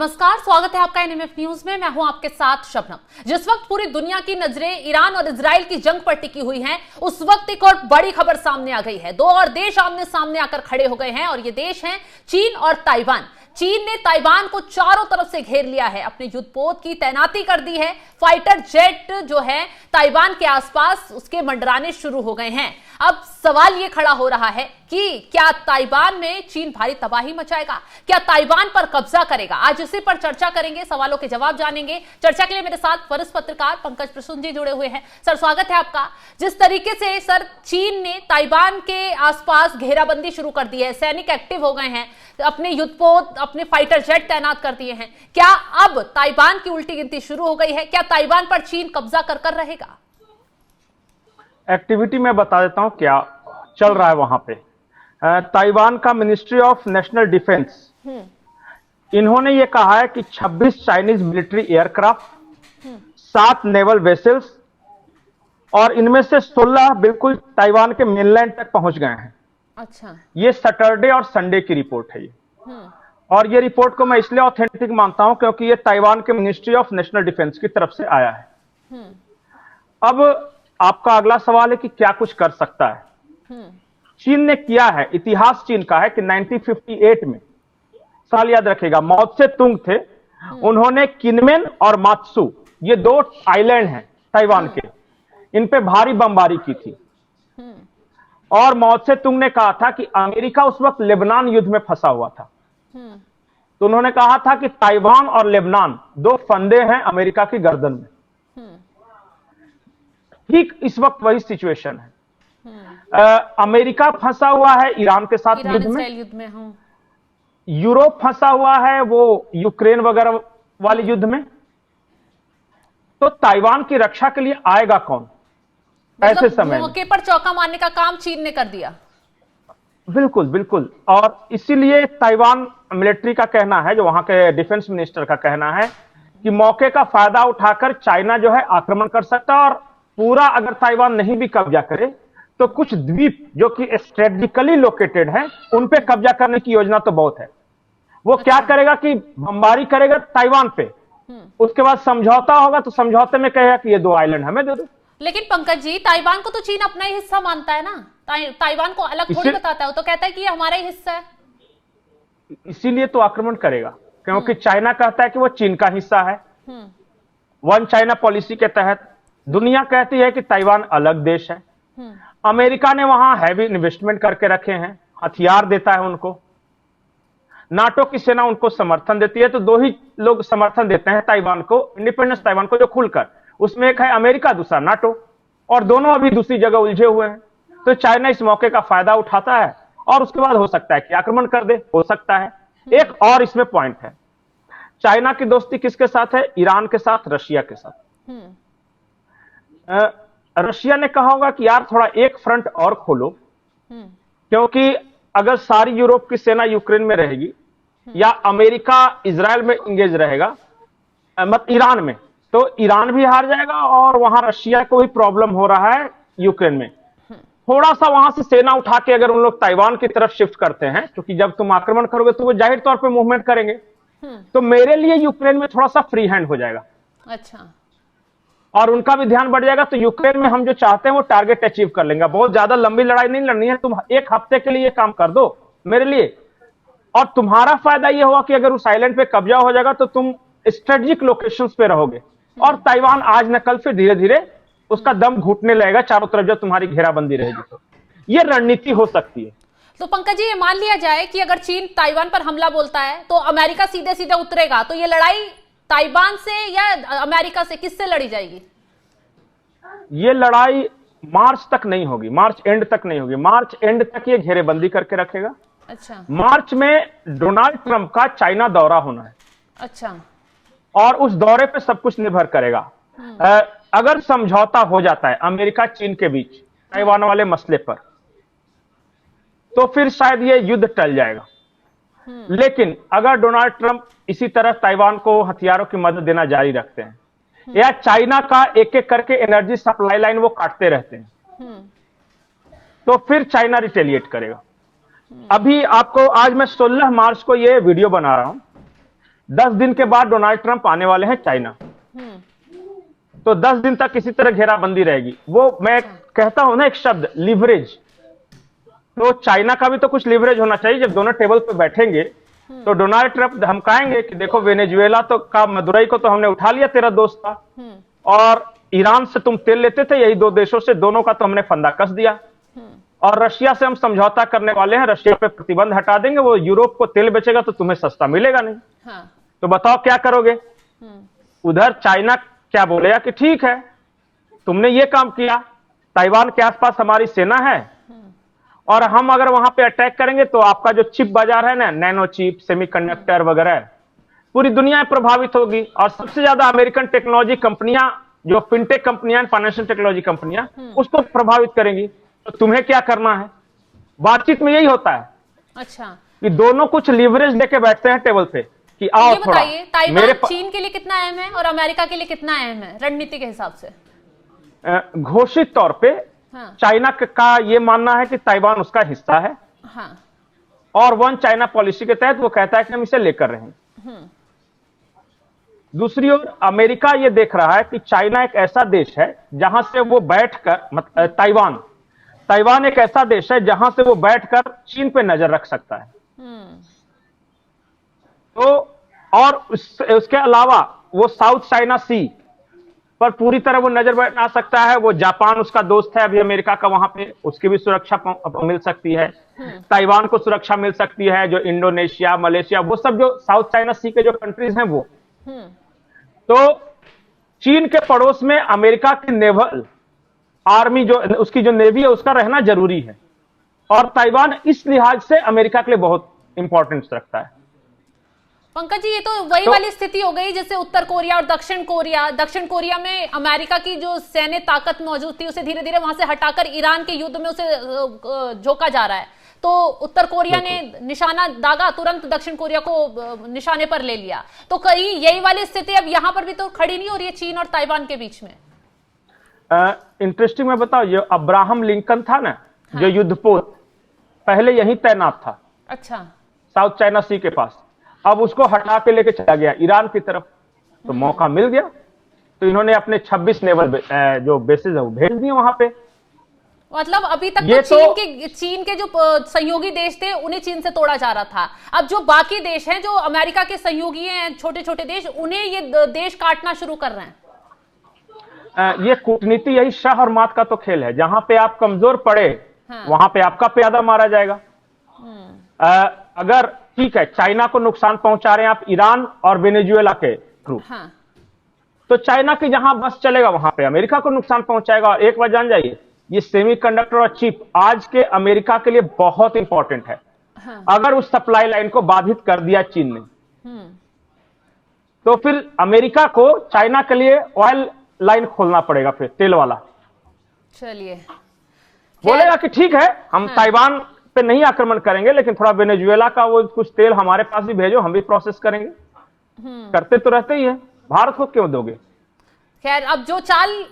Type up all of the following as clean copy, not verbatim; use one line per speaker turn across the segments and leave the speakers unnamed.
नमस्कार, स्वागत है आपका एनएमएफ न्यूज में। मैं हूं आपके साथ शबनम। जिस वक्त पूरी दुनिया की नजरें ईरान और इजराइल की जंग पर टिकी हुई हैं, उस वक्त एक और बड़ी खबर सामने आ गई है। दो और देश आमने सामने आकर खड़े हो गए हैं और ये देश हैं चीन और ताइवान। चीन ने ताइवान को चारों तरफ से घेर लिया है, अपने युद्धपोत की तैनाती कर दी है। फाइटर जेट जो है ताइवान के आसपास उसके मंडराने शुरू हो गए हैं। अब सवाल ये खड़ा हो रहा है कि क्या ताइवान में चीन भारी तबाही मचाएगा, क्या ताइवान पर कब्जा करेगा? आज इसी पर चर्चा करेंगे, सवालों के जवाब जानेंगे। चर्चा के लिए मेरे साथ वरिष्ठ पत्रकार पंकज प्रसून जी जुड़े हुए हैं। सर, स्वागत है आपका। जिस तरीके से सर चीन ने ताइवान के आसपास घेराबंदी शुरू कर दी है, सैनिक एक्टिव हो गए हैं, अपने युद्धपोत, अपने फाइटर जेट तैनात कर दिए हैं, क्या अब ताइवान की उल्टी गिनती शुरू हो गई है? क्या ताइवान पर चीन कब्जा कर रहेगा?
एक्टिविटी में बता देता हूं क्या चल रहा है वहां पे। ताइवान का मिनिस्ट्री ऑफ नेशनल डिफेंस, इन्होंने ये कहा है कि 26 Chinese military aircraft, 7 naval vessels और इनमें से 16 बिल्कुल ताइवान के मेनलैंड तक पहुंच गए हैं।
अच्छा,
ये सैटरडे और संडे की रिपोर्ट है ये। और ये रिपोर्ट को मैं इसलिए ऑथेंटिक मानता हूं क्योंकि ये ताइवान के मिनिस्ट्री ऑफ नेशनल डिफेंस की तरफ से आया है। अब आपका अगला सवाल है कि क्या कुछ कर सकता है। चीन ने किया है, इतिहास चीन का है कि 1958 में, साल याद रखेगा, माओ त्से तुंग थे, उन्होंने किनमेन और मात्सू, ये 2 आइलैंड हैं ताइवान के, इन पे भारी बमबारी की थी। और माओ त्से तुंग ने कहा था कि अमेरिका उस वक्त लेबनान युद्ध में फंसा हुआ था, तो उन्होंने कहा था कि ताइवान और लेबनान 2 फंदे हैं अमेरिका की गर्दन में। ठीक इस वक्त वही सिचुएशन है। अमेरिका फंसा हुआ है ईरान के साथ युद्ध में, यूरोप फंसा हुआ है वो यूक्रेन वगैरह वाले युद्ध में। तो ताइवान की रक्षा के लिए आएगा कौन ऐसे समय?
मौके पर चौका मारने का काम चीन ने कर दिया।
बिल्कुल बिल्कुल। और इसीलिए ताइवान मिलिट्री का कहना है, जो वहां के डिफेंस मिनिस्टर का कहना है, कि मौके का फायदा उठाकर चाइना जो है आक्रमण कर सकता है। और पूरा अगर ताइवान नहीं भी कब्जा करे तो कुछ द्वीप जो कि स्ट्रेटेजिकली लोकेटेड है उन पे कब्जा करने की योजना तो बहुत है। वो क्या करेगा कि बमबारी करेगा ताइवान पे, उसके बाद समझौता होगा तो समझौते में कहेगा कि ये 2 आइलैंड हमें दे दो। लेकिन
पंकज जी, ताइवान को तो चीन अपना ही हिस्सा मानता है ना, ताइवान को अलग थोड़ी बताता है। वो तो कहता है कि ये हमारा ही हिस्सा है,
इसीलिए तो आक्रमण करेगा, क्योंकि चाइना कहता है कि वो चीन का हिस्सा है। वन चाइना पॉलिसी के तहत दुनिया कहती है कि ताइवान अलग देश है। अमेरिका ने वहां हैवी इन्वेस्टमेंट करके रखे हैं, हथियार देता है उनको, नाटो की सेना उनको समर्थन देती है। तो 2 ही लोग समर्थन देते हैं ताइवान को, इंडिपेंडेंस ताइवान को, जो खुलकर, उसमें एक है अमेरिका, दूसरा नाटो, और दोनों अभी दूसरी जगह उलझे हुए हैं। तो चाइना इस मौके का फायदा उठाता है और उसके बाद हो सकता है कि आक्रमण कर दे, हो सकता है। एक और इसमें पॉइंट है, चाइना की दोस्ती किसके साथ है? ईरान के साथ, रशिया के साथ। रशिया ने कहा होगा कि यार थोड़ा एक फ्रंट और खोलो, क्योंकि अगर सारी यूरोप की सेना यूक्रेन में रहेगी या अमेरिका इजराइल में इंगेज रहेगा, मत ईरान में, तो ईरान भी हार जाएगा और वहां रशिया को भी प्रॉब्लम हो रहा है यूक्रेन में। थोड़ा सा वहां से सेना उठा के अगर उन लोग ताइवान की तरफ शिफ्ट करते हैं, क्योंकि जब तुम आक्रमण करोगे तो वो जाहिर तौर पे मूवमेंट करेंगे, तो मेरे लिए यूक्रेन में थोड़ा सा फ्री हैंड हो जाएगा।
अच्छा,
और उनका भी ध्यान बढ़ जाएगा। तो यूक्रेन में हम जो चाहते हैं वो टारगेट अचीव कर लेंगे। बहुत ज्यादा लंबी लड़ाई नहीं लड़नी है, तुम 1 हफ्ते के लिए काम कर दो मेरे लिए, और तुम्हारा फायदा ये होगा कि अगर उस आइलैंड पे कब्जा हो जाएगा तो तुम स्ट्रेटेजिक लोकेशंस पे रहोगे, और ताइवान आज न कल फिर धीरे धीरे उसका दम घुटने लगेगा चारों तरफ जब तुम्हारी घेराबंदी रहेगी। तो ये रणनीति हो सकती है।
तो पंकज जी, ये मान लिया जाए कि अगर चीन ताइवान पर हमला बोलता है तो अमेरिका सीधे सीधे उतरेगा, तो ये लड़ाई ताइवान से या अमेरिका से, किससे लड़ी जाएगी?
ये लड़ाई मार्च तक नहीं होगी, मार्च एंड तक नहीं होगी। मार्च एंड तक ये घेरेबंदी करके रखेगा।
अच्छा,
मार्च में डोनाल्ड ट्रंप का चाइना दौरा होना है।
अच्छा,
और उस दौरे पे सब कुछ निर्भर करेगा। अगर समझौता हो जाता है अमेरिका चीन के बीच ताइवान वाले मसले पर, तो फिर शायद ये युद्ध टल जाएगा। लेकिन अगर डोनाल्ड ट्रंप इसी तरह ताइवान को हथियारों की मदद देना जारी रखते हैं, या चाइना का एक एक करके एनर्जी सप्लाई लाइन वो काटते रहते हैं, तो फिर चाइना रिटेलिएट करेगा। अभी आपको, आज मैं 16 मार्च को ये वीडियो बना रहा हूं, 10 दिन के बाद डोनाल्ड ट्रंप आने वाले हैं चाइना, तो 10 दिन तक किसी तरह घेराबंदी रहेगी। वो मैं कहता हूं ना एक शब्द लिवरेज, तो चाइना का भी तो कुछ लिवरेज होना चाहिए। जब दोनों टेबल पे बैठेंगे तो डोनाल्ड ट्रंप धमकाएंगे कि देखो वेनेजुएला तो का मदुरई को तो हमने उठा लिया, तेरा दोस्त था, और ईरान से तुम तेल लेते थे, यही दो देशों से, दोनों का तो हमने फंदा कस दिया, और रशिया से हम समझौता करने वाले हैं, रशिया पे प्रतिबंध हटा देंगे, वो यूरोप को तेल बेचेगा तो तुम्हें सस्ता मिलेगा नहीं। तो बताओ क्या करोगे? उधर चाइना क्या बोलेगा कि ठीक है तुमने ये काम किया, ताइवान के आसपास हमारी सेना है, और हम अगर वहां पे अटैक करेंगे तो आपका जो चिप बाजार है ना, नैनो चिप, सेमीकंडक्टर वगैरह, पूरी दुनिया प्रभावित होगी। और सबसे ज्यादा अमेरिकन टेक्नोलॉजी कंपनियां, जो फिनटेक कंपनियां, फाइनेंशियल टेक्नोलॉजी कंपनियां, उसको प्रभावित करेंगी। तो तुम्हें क्या करना है? बातचीत में यही होता है।
अच्छा,
कि दोनों कुछ लीवरेज लेके बैठते हैं टेबल पे कि आओ
ये
थोड़ा।
बताइए, ताइवान चीन के लिए कितना अहम है और अमेरिका के लिए कितना अहम है रणनीति के हिसाब से?
घोषित तौर पे चाइना का ये मानना है कि ताइवान उसका हिस्सा है, और वन चाइना पॉलिसी के तहत वो कहता है कि हम इसे लेकर रहे हैं। दूसरी ओर अमेरिका ये देख रहा है कि चाइना एक ऐसा देश है जहां से वो बैठकर, ताइवान एक ऐसा देश है जहां से वो बैठकर चीन पे नजर रख सकता है। तो और उसके अलावा वो साउथ चाइना सी पर पूरी तरह वो नजर बना सकता है। वो जापान उसका दोस्त है अभी अमेरिका का, वहां पे उसकी भी सुरक्षा मिल सकती है, ताइवान को सुरक्षा मिल सकती है, जो इंडोनेशिया, मलेशिया, वो सब जो साउथ चाइना सी के जो कंट्रीज हैं वो। तो चीन के पड़ोस में अमेरिका की नेवल आर्मी, जो उसकी जो नेवी है, उसका रहना जरूरी है, और ताइवान इस लिहाज से अमेरिका के लिए बहुत इंपॉर्टेंस रखता है।
पंकज जी, ये तो वही वाली स्थिति हो गई जैसे उत्तर कोरिया और दक्षिण कोरिया। दक्षिण कोरिया में अमेरिका की जो सैन्य ताकत मौजूद थी उसे धीरे धीरे वहां से हटाकर ईरान के युद्ध में उसे झोंका जा रहा है। तो उत्तर कोरिया ने निशाना दागा, तुरंत दक्षिण कोरिया को निशाने पर ले लिया। तो कहीं यही वाली स्थिति अब यहां पर भी तो खड़ी नहीं हो रही है चीन और ताइवान के बीच में?
इंटरेस्टिंग मैं बताऊं, ये अब्राहम लिंकन था ना, जो युद्धपोत, पहले यहीं तैनात था।
अच्छा।
साउथ चाइना सी के पास, अब उसको हटा के लेके चला गया ईरान की तरफ, तो मौका मिल गया, तो इन्होंने अपने 26 नेवल जो बेसेस है वो भेज दिए वहां पे।
मतलब अभी तक तो चीन के जो सहयोगी देश थे उन्हें चीन से तोड़ा जा रहा था, अब जो बाकी देश हैं, जो अमेरिका के सहयोगी हैं, छोटे छोटे देश, उन्हें ये देश काटना शुरू कर रहे हैं।
ये कूटनीति, यही शाह और मात का तो खेल है। जहां पे आप कमजोर पड़े वहां पे आपका प्यादा मारा जाएगा। अगर ठीक है चाइना को नुकसान पहुंचा रहे हैं आप ईरान और वेनेजुएला के थ्रू, तो चाइना की जहां बस चलेगा वहां पे अमेरिका को नुकसान पहुंचाएगा। और एक बात जान जाइए, ये सेमीकंडक्टर और चिप आज के अमेरिका के लिए बहुत इंपॉर्टेंट है। अगर उस सप्लाई लाइन को बाधित कर दिया चीन ने, तो फिर अमेरिका को चाइना के लिए ऑयल लाइन खोलना पड़ेगा, फिर तेल वाला।
चलिए,
बोलेगा कि ठीक है हम ताइवान पे नहीं आक्रमण करेंगे, लेकिन थोड़ा वेनेजुएला का वो कुछ तेल हमारे पास भी भेजो, हम भी प्रोसेस करेंगे। करते तो रहते ही है, भारत को क्यों दोगे?
खैर, अब जो चाल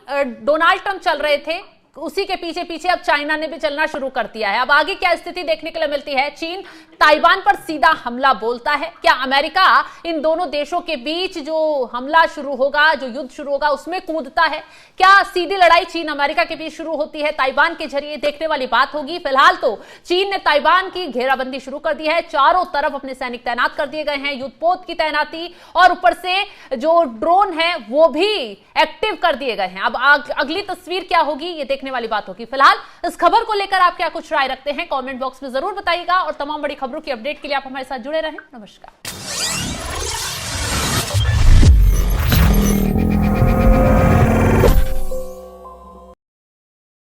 डोनाल्ड ट्रंप चल रहे थे उसी के पीछे पीछे अब चाइना ने भी चलना शुरू कर दिया है। अब आगे क्या स्थिति देखने के लिए मिलती है? चीन ताइवान पर सीधा हमला बोलता है, क्या अमेरिका इन दोनों देशों के बीच जो हमला शुरू होगा, जो युद्ध शुरू होगा, उसमें कूदता है? क्या सीधी लड़ाई चीन अमेरिका के बीच शुरू होती है ताइवान के जरिए? देखने वाली बात होगी। फिलहाल तो चीन ने ताइवान की घेराबंदी शुरू कर दी है, चारों तरफ अपने सैनिक तैनात कर दिए गए हैं, युद्धपोत की तैनाती, और ऊपर से जो ड्रोन है वो भी एक्टिव कर दिए गए हैं। अब अगली तस्वीर क्या होगी ये देखने वाली बात होगी। फिलहाल इस खबर को लेकर आप क्या कुछ राय रखते हैं कमेंट बॉक्स में जरूर बताइएगा, और तमाम बड़ी खबरों की अपडेट के लिए आप हमारे साथ जुड़े रहें। नमस्कार।